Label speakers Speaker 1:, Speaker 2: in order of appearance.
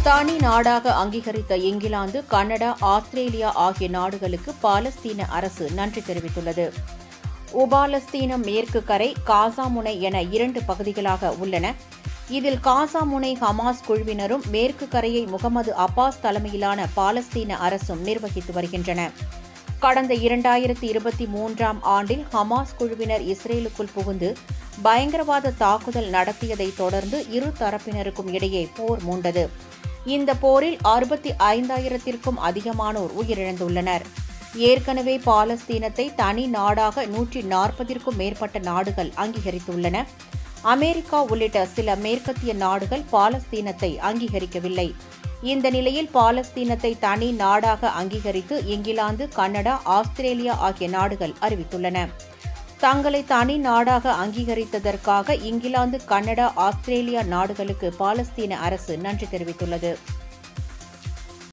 Speaker 1: தனி நாடாக அங்கீகரித்த England, Canada, Australia ஆகிய நாடுகளுக்கு பாலஸ்தீன அரசு நன்றி தெரிவித்துள்ளது. உபாலஸ்தீனம் மேற்கு கரை, காசா முனை என 2 பகுதிகளாக உள்ளன. இதில் காசா முனை ஹமாஸ் குழுவினரும், மேற்கு கரையை முகமது அப்பாஸ் தலைமையிலான பாலஸ்தீன அரசும் நிர்வகித்து வருகின்றன. கடந்த 2023ஆம் ஆண்டில் ஹமாஸ் குழுவினர் இஸ்ரேலுக்குள் புகுந்து பயங்கரவாத தாக்குதல் நடத்தியதைத் தொடர்ந்து இரு தரப்பினருக்கும் இடையே போர் மூண்டது. இந்த போரில் 65,000த்திற்கும் அதிகமானோர் உயிரிழந்துள்ளனர். ஏற்கனவே பாலஸ்தீனத்தை தனி நாடாக 140ற்கும் மேற்பட்ட நாடுகள் அங்கீகரித்துள்ளன. அமெரிக்கா உள்ளிட்ட சில மேற்கத்திய நாடுகள் பாலஸ்தீனத்தை அங்கீகரிக்கவில்லை. இந்த நிலையில் பாலஸ்தீனத்தை தனி நாடாக அங்கீகரித்து இங்கிலாந்து, கனடா, ஆஸ்திரேலியா ஆகிய நாடுகள் அறிவித்துள்ளன. தங்களை தனி நாடாக அங்கீகரித்ததற்காக இங்கிலாந்து, கனடா, ஆஸ்திரேலியா நாடுகளுக்கு பாலஸ்தீன அரசு நன்றி தெரிவித்துள்ளது.